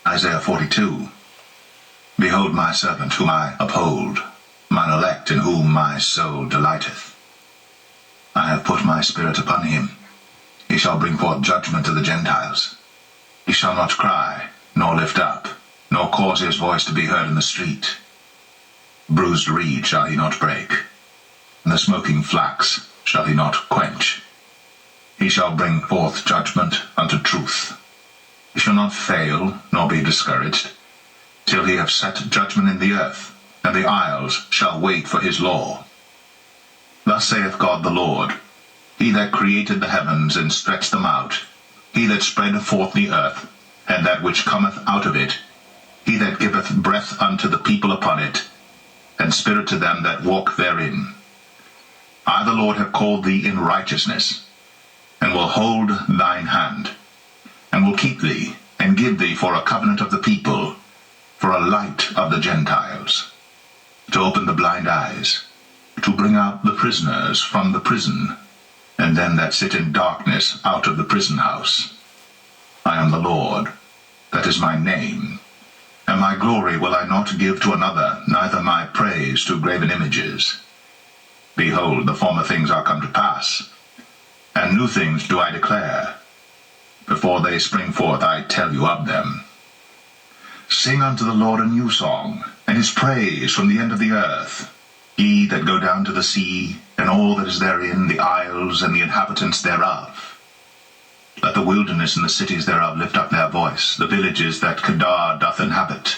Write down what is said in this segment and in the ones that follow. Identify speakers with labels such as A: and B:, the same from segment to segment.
A: Isaiah 42. Behold my servant whom I uphold, mine elect in whom my soul delighteth. I have put my spirit upon him. He shall bring forth judgment to the Gentiles. He shall not cry, nor lift up, nor cause his voice to be heard in the street. Bruised reed shall he not break, and the smoking flax shall he not quench. He shall bring forth judgment unto truth. He shall not fail, nor be discouraged, till he have set judgment in the earth, and the isles shall wait for his law. Thus saith God the Lord, He that created the heavens and stretched them out, He that spread forth the earth, and that which cometh out of it, He that giveth breath unto the people upon it, and spirit to them that walk therein. I the Lord have called thee in righteousness, and will hold thine hand, and will keep thee, and give thee for a covenant of the people, for a light of the Gentiles, to open the blind eyes, to bring out the prisoners from the prison, and them that sit in darkness out of the prison house. I am the Lord, that is my name, and my glory will I not give to another, neither my praise to graven images. Behold, the former things are come to pass, and new things do I declare. Before they spring forth I tell you of them. Sing unto the Lord a new song, and his praise from the end of the earth. Ye that go down to the sea, and all that is therein, the isles and the inhabitants thereof. Let the wilderness and the cities thereof lift up their voice, the villages that Kedar doth inhabit.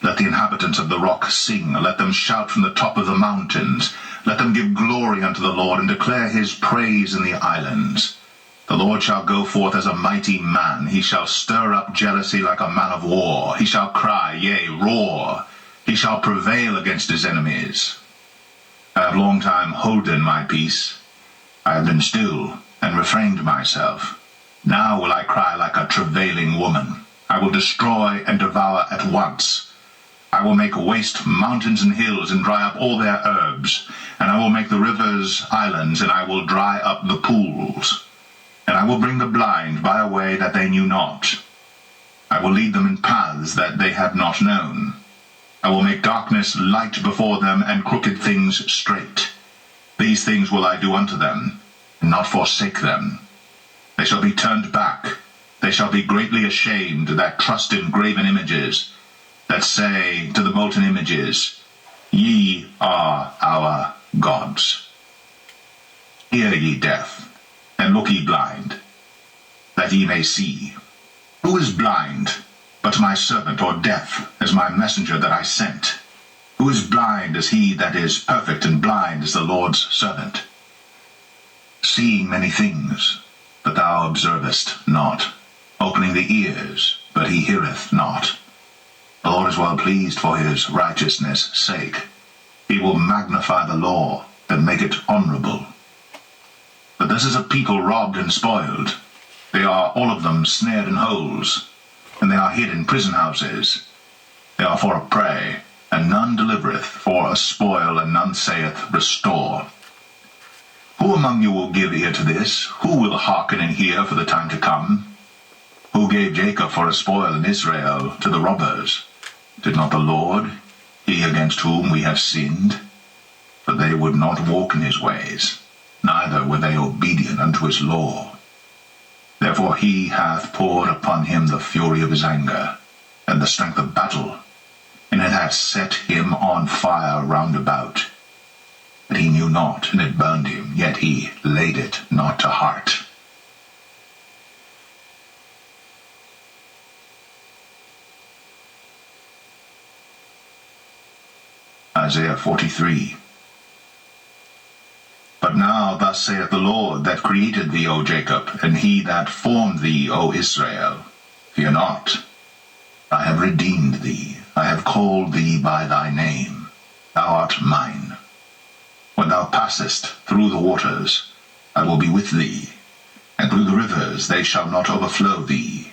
A: Let the inhabitants of the rock sing, let them shout from the top of the mountains. Let them give glory unto the Lord, and declare his praise in the islands. The Lord shall go forth as a mighty man, he shall stir up jealousy like a man of war. He shall cry, yea, roar. He shall prevail against his enemies. I have long time holden my peace. I have been still, and refrained myself. Now will I cry like a travailing woman. I will destroy and devour at once. I will make waste mountains and hills, and dry up all their herbs. And I will make the rivers islands, and I will dry up the pools. And I will bring the blind by a way that they knew not. I will lead them in paths that they had not known. I will make darkness light before them, and crooked things straight. These things will I do unto them, and not forsake them. They shall be turned back. They shall be greatly ashamed that trust in graven images, that say to the molten images, Ye are our gods. Hear ye deaf, and look ye blind, that ye may see. Who is blind but my servant, or deaf as my messenger that I sent? Who is blind as he that is perfect, and blind as the Lord's servant? Seeing many things, but thou observest not, opening the ears, but he heareth not. The Lord is well pleased for his righteousness' sake. He will magnify the law, and make it honorable. But this is a people robbed and spoiled. They are all of them snared in holes, and they are hid in prison houses. They are for a prey, and none delivereth, for a spoil, and none saith, Restore. Who among you will give ear to this? Who will hearken and hear for the time to come? Who gave Jacob for a spoil, and Israel to the robbers? Did not the Lord, he against whom we have sinned? For they would not walk in his ways, neither were they obedient unto his law. Therefore he hath poured upon him the fury of his anger, and the strength of battle, and it hath set him on fire round about. But he knew not, and it burned him, yet he laid it not to heart. Isaiah 43. But now thus saith the Lord that created thee, O Jacob, and he that formed thee, O Israel, Fear not, I have redeemed thee, I have called thee by thy name, thou art mine. When thou passest through the waters, I will be with thee, and through the rivers they shall not overflow thee.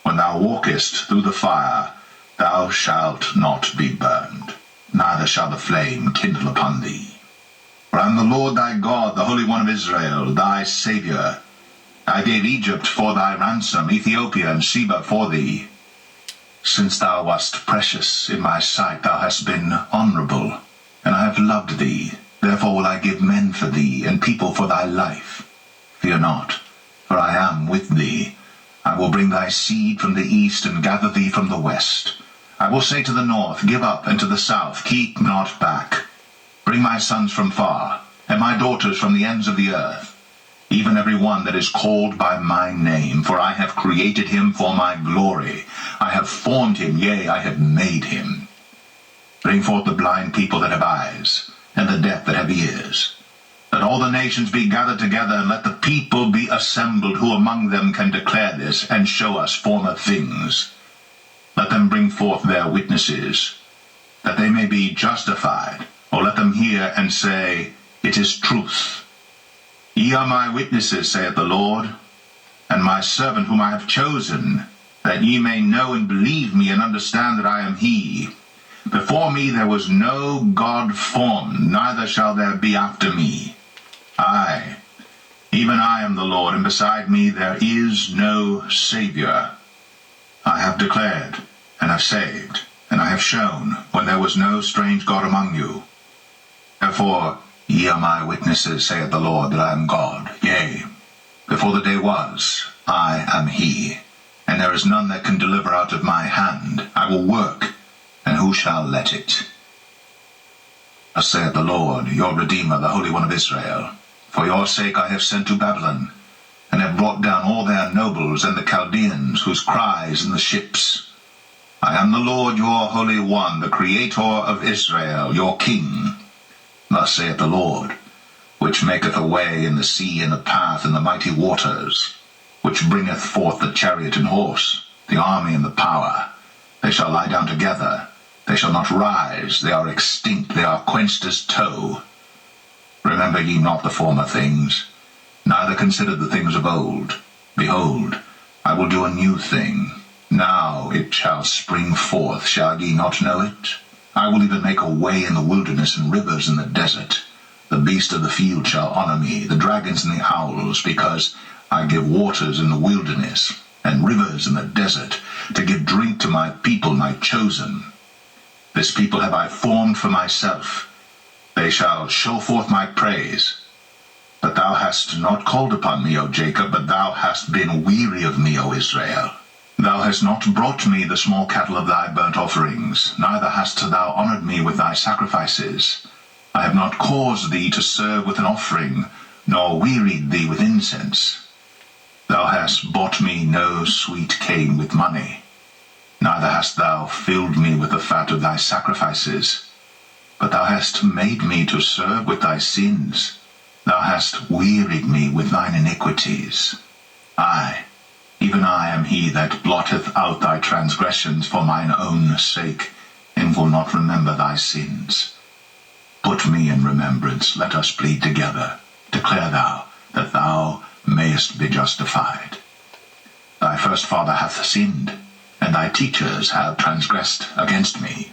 A: When thou walkest through the fire, thou shalt not be burned, neither shall the flame kindle upon thee. For I am the Lord thy God, the Holy One of Israel, thy Saviour. I gave Egypt for thy ransom, Ethiopia and Sheba for thee. Since thou wast precious in my sight, thou hast been honorable, and I have loved thee. Therefore will I give men for thee, and people for thy life. Fear not, for I am with thee. I will bring thy seed from the east, and gather thee from the west. I will say to the north, Give up, and to the south, Keep not back. Bring my sons from far, and my daughters from the ends of the earth, even every one that is called by my name, for I have created him for my glory. I have formed him, yea, I have made him. Bring forth the blind people that have eyes, and the deaf that have ears. Let all the nations be gathered together, and let the people be assembled, who among them can declare this, and show us former things. Let them bring forth their witnesses, that they may be justified, or let them hear and say, It is truth. Ye are my witnesses, saith the Lord, and my servant whom I have chosen, that ye may know and believe me, and understand that I am he. Before me there was no God formed, neither shall there be after me. I, even I am the Lord, and beside me there is no Savior. I have declared, and have saved, and I have shown, when there was no strange God among you. Therefore, ye are my witnesses, saith the Lord, that I am God. Yea, before the day was, I am he. And there is none that can deliver out of my hand. I will work, and who shall let it? Thus saith the Lord, your Redeemer, the Holy One of Israel. For your sake I have sent to Babylon, and have brought down all their nobles and the Chaldeans, whose cry is in the ships. I am the Lord your Holy One, the Creator of Israel, your King. Thus saith the Lord, which maketh a way in the sea and a path in the mighty waters, which bringeth forth the chariot and horse, the army and the power. They shall lie down together, they shall not rise, they are extinct, they are quenched as tow. Remember ye not the former things, neither consider the things of old. Behold, I will do a new thing. Now it shall spring forth, shall ye not know it? I will even make a way in the wilderness and rivers in the desert. The beast of the field shall honor me, the dragons and the owls, because I give waters in the wilderness, and rivers in the desert, to give drink to my people, my chosen. This people have I formed for myself. They shall show forth my praise. But thou hast not called upon me, O Jacob, but thou hast been weary of me, O Israel. Thou hast not brought me the small cattle of thy burnt offerings, neither hast thou honoured me with thy sacrifices. I have not caused thee to serve with an offering, nor wearied thee with incense. Thou hast bought me no sweet cane with money, neither hast thou filled me with the fat of thy sacrifices. But thou hast made me to serve with thy sins. Thou hast wearied me with thine iniquities. I, even I am he that blotteth out thy transgressions for mine own sake, and will not remember thy sins. Put me in remembrance, let us plead together. Declare thou, that thou mayest be justified. Thy first father hath sinned, and thy teachers have transgressed against me.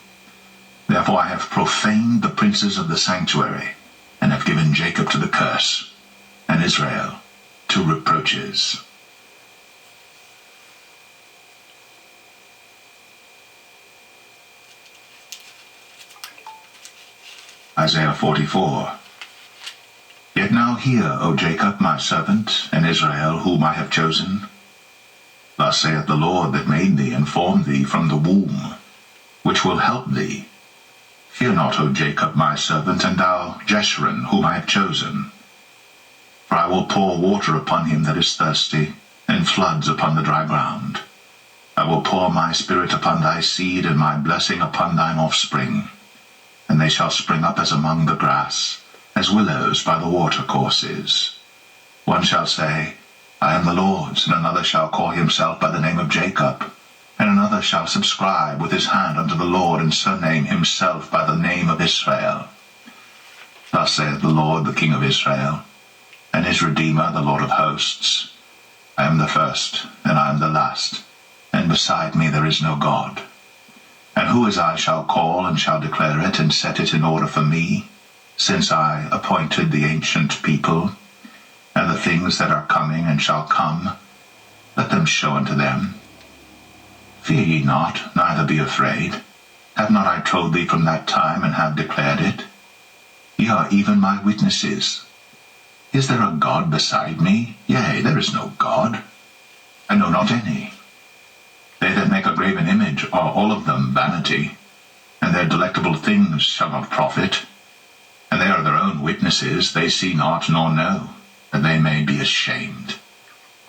A: Therefore I have profaned the princes of the sanctuary, and have given Jacob to the curse, and Israel to reproaches. Isaiah 44. Yet now hear, O Jacob, my servant, and Israel, whom I have chosen. Thus saith the Lord that made thee and formed thee from the womb, which will help thee. Fear not, O Jacob, my servant, and thou, Jeshurun, whom I have chosen. For I will pour water upon him that is thirsty, and floods upon the dry ground. I will pour my spirit upon thy seed, and my blessing upon thine offspring. And they shall spring up as among the grass, as willows by the watercourses. One shall say, I am the Lord's, and another shall call himself by the name of Jacob, and another shall subscribe with his hand unto the Lord, and surname himself by the name of Israel. Thus saith the Lord, the King of Israel, and his Redeemer, the Lord of hosts, I am the first, and I am the last, and beside me there is no God. And who as I shall call, and shall declare it, and set it in order for me, since I appointed the ancient people, and the things that are coming and shall come, let them show unto them. Fear ye not, neither be afraid. Have not I told thee from that time, and have declared it? Ye are even my witnesses. Is there a God beside me? Yea, there is no God. I know not any. They that make a graven image are all of them vanity, and their delectable things shall not profit. And they are their own witnesses, they see not nor know, that they may be ashamed.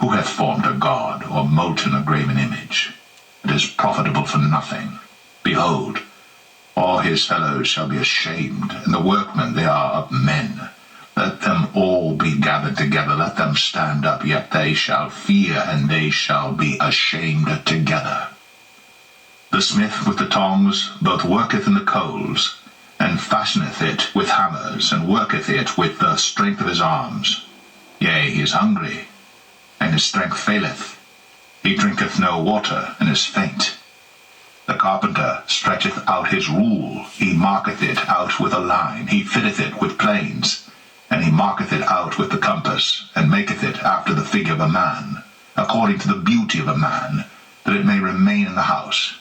A: Who hath formed a god, or molten a graven image? It is profitable for nothing. Behold, all his fellows shall be ashamed, and the workmen they are of men. Let them all be gathered together, let them stand up, yet they shall fear, and they shall be ashamed together. The smith with the tongs both worketh in the coals, and fashioneth it with hammers, and worketh it with the strength of his arms. Yea, he is hungry, and his strength faileth. He drinketh no water, and is faint. The carpenter stretcheth out his rule, he marketh it out with a line, he fitteth it with planes, and he marketh it out with the compass, and maketh it after the figure of a man, according to the beauty of a man, that it may remain in the house.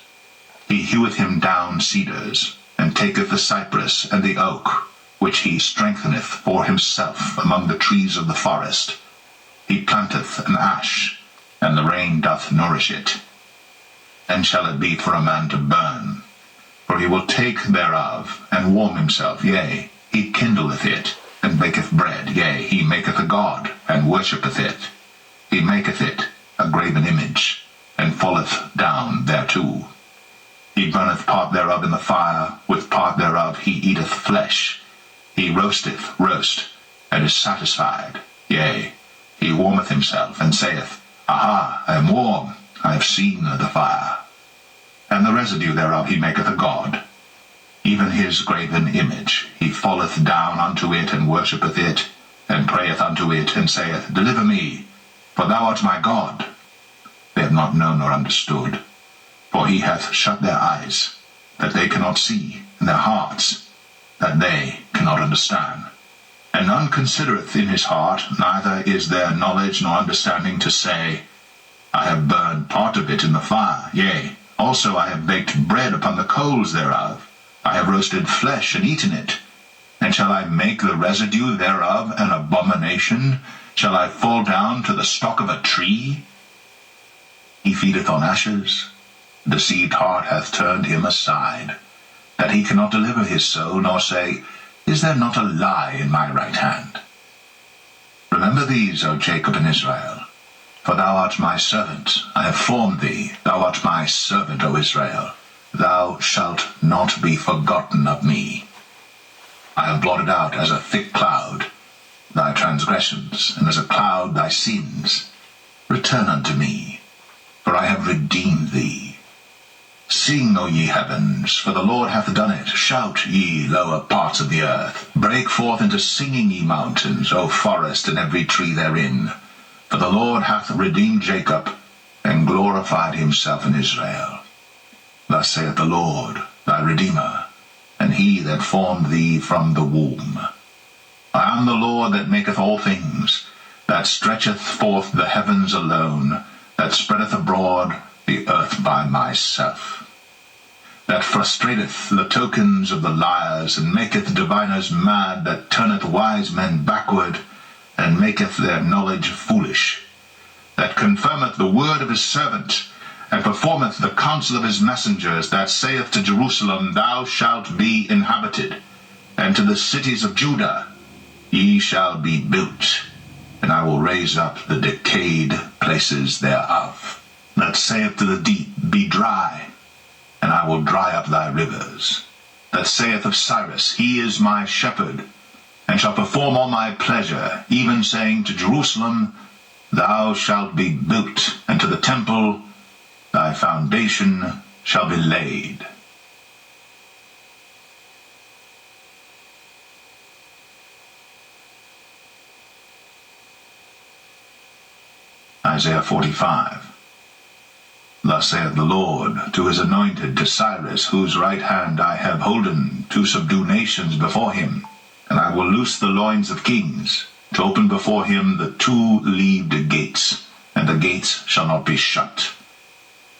A: He heweth him down cedars, and taketh the cypress and the oak, which he strengtheneth for himself among the trees of the forest. He planteth an ash, and the rain doth nourish it. Then shall it be for a man to burn, for he will take thereof, and warm himself, yea, he kindleth it, and baketh bread, yea, he maketh a god, and worshippeth it. He maketh it a graven image, and falleth down thereto. He burneth part thereof in the fire, with part thereof he eateth flesh. He roasteth roast, and is satisfied, yea, he warmeth himself, and saith, Aha, I am warm, I have seen the fire. And the residue thereof he maketh a god, even his graven image. He falleth down unto it, and worshippeth it, and prayeth unto it, and saith, Deliver me, for thou art my God. They have not known nor understood, for he hath shut their eyes, that they cannot see, and their hearts, that they cannot understand. And none considereth in his heart, neither is there knowledge nor understanding to say, I have burned part of it in the fire, yea, also I have baked bread upon the coals thereof. I have roasted flesh and eaten it. And shall I make the residue thereof an abomination? Shall I fall down to the stalk of a tree? He feedeth on ashes. The deceived heart hath turned him aside, that he cannot deliver his soul, nor say, Is there not a lie in my right hand? Remember these, O Jacob and Israel, for thou art my servant. I have formed thee. Thou art my servant, O Israel. Thou shalt not be forgotten of me. I have blotted out as a thick cloud thy transgressions, and as a cloud thy sins. Return unto me, for I have redeemed thee. Sing, O ye heavens, for the Lord hath done it. Shout, ye lower parts of the earth. Break forth into singing, ye mountains, O forest, and every tree therein. For the Lord hath redeemed Jacob, and glorified himself in Israel. Thus saith the Lord, thy Redeemer, and he that formed thee from the womb. I am the Lord that maketh all things, that stretcheth forth the heavens alone, that spreadeth abroad the earth by myself, that frustrateth the tokens of the liars, and maketh diviners mad, that turneth wise men backward, and maketh their knowledge foolish, that confirmeth the word of his servant, and performeth the counsel of his messengers, that saith to Jerusalem, Thou shalt be inhabited, and to the cities of Judah, Ye shall be built, and I will raise up the decayed places thereof, that saith to the deep, Be dry, and I will dry up thy rivers, that saith of Cyrus, He is my shepherd, and shall perform all my pleasure, even saying to Jerusalem, Thou shalt be built, and to the temple, Thy foundation shall be laid. Isaiah 45. Thus saith the Lord to his anointed, to Cyrus, whose right hand I have holden, to subdue nations before him. And I will loose the loins of kings, to open before him the two-leaved gates, and the gates shall not be shut.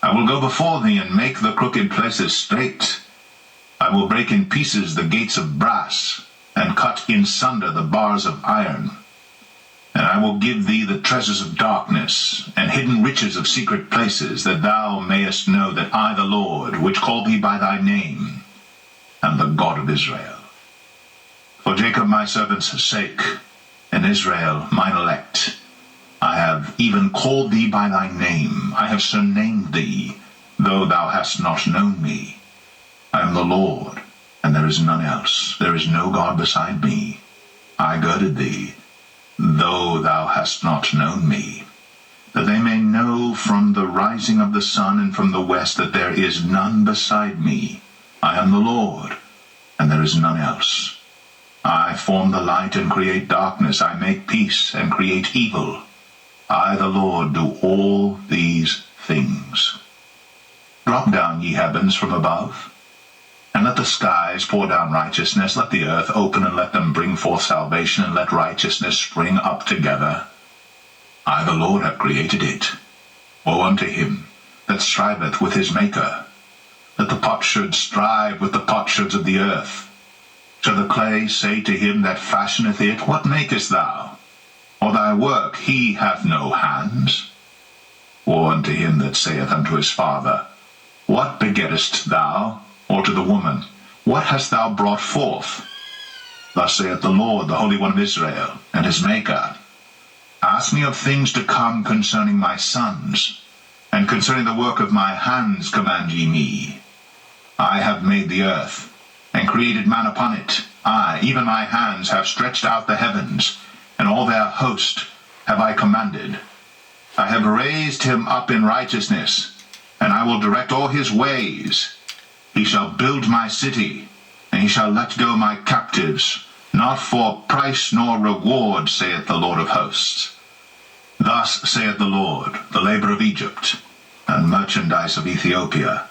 A: I will go before thee and make the crooked places straight. I will break in pieces the gates of brass, and cut in sunder the bars of iron. And I will give thee the treasures of darkness, and hidden riches of secret places, that thou mayest know that I, the Lord, which called thee by thy name, am the God of Israel. For Jacob my servant's sake, and Israel mine elect, I have even called thee by thy name. I have surnamed thee, though thou hast not known me. I am the Lord, and there is none else. There is no God beside me. I girded thee, though thou hast not known me, that they may know from the rising of the sun and from the west that there is none beside me. I am the Lord, and there is none else. I form the light and create darkness. I make peace and create evil. I, the Lord, do all these things. Drop down, ye heavens, from above, and let the skies pour down righteousness. Let the earth open, and let them bring forth salvation, and let righteousness spring up together. I, the Lord, have created it. Woe unto him that striveth with his Maker. Let the potsherds strive with the potsherds of the earth. Shall the clay say to him that fashioneth it, What makest thou? Or thy work, he hath no hands. Woe unto him that saith unto his father, What begettest thou? Or to the woman, What hast thou brought forth? Thus saith the Lord, the Holy One of Israel, and his Maker, Ask me of things to come concerning my sons, and concerning the work of my hands command ye me. I have made the earth, and created man upon it. I, even my hands, have stretched out the heavens, and all their host have I commanded. I have raised him up in righteousness, and I will direct all his ways. He shall build my city, and he shall let go my captives, not for price nor reward, saith the Lord of hosts. Thus saith the Lord, the labor of Egypt, and merchandise of Ethiopia,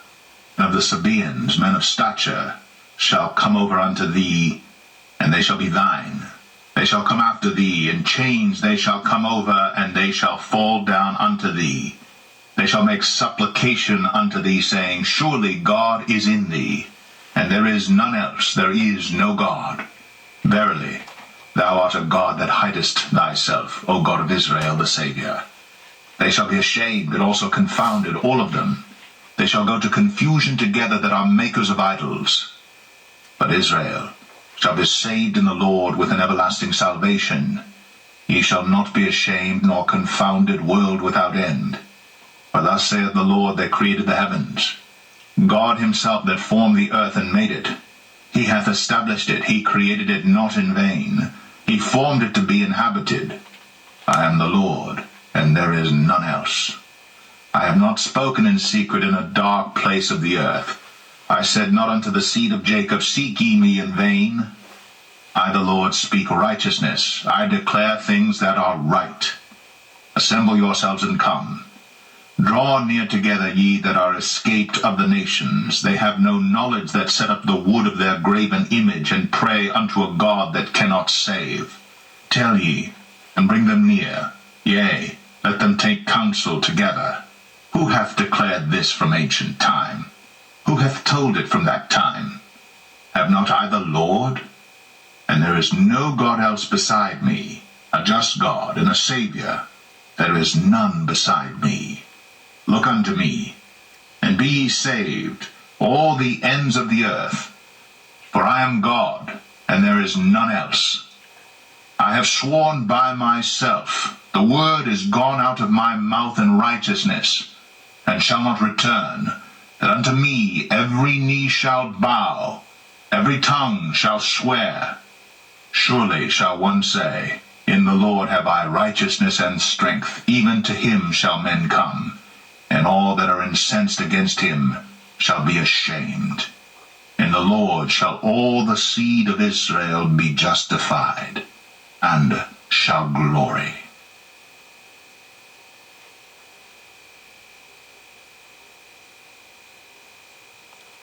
A: and of the Sabaeans, men of stature, shall come over unto thee, and they shall be thine. They shall come after thee, in chains they shall come over, and they shall fall down unto thee. They shall make supplication unto thee, saying, Surely God is in thee, and there is none else, there is no God. Verily, thou art a God that hidest thyself, O God of Israel, the Saviour. They shall be ashamed and also confounded, all of them. They shall go to confusion together that are makers of idols. But Israel shall be saved in the Lord with an everlasting salvation. Ye shall not be ashamed nor confounded, world without end. For thus saith the Lord that created the heavens, God himself that formed the earth and made it. He hath established it, he created it not in vain. He formed it to be inhabited. I am the Lord, and there is none else. I have not spoken in secret in a dark place of the earth. I said not unto the seed of Jacob, Seek ye me in vain. I, the Lord, speak righteousness. I declare things that are right. Assemble yourselves and come. Draw near together, ye that are escaped of the nations. They have no knowledge that set up the wood of their graven image, and pray unto a God that cannot save. Tell ye, and bring them near. Yea, let them take counsel together. Who hath declared this from ancient time? Who hath told it from that time? Have not I the Lord? And there is no God else beside me, a just God and a Saviour. There is none beside me. Look unto me, and be ye saved, all the ends of the earth. For I am God, and there is none else. I have sworn by myself, the word is gone out of my mouth in righteousness, and shall not return, that unto me every knee shall bow, every tongue shall swear. Surely shall one say, In the Lord have I righteousness and strength, even to him shall men come, and all that are incensed against him shall be ashamed. In the Lord shall all the seed of Israel be justified, and shall glory.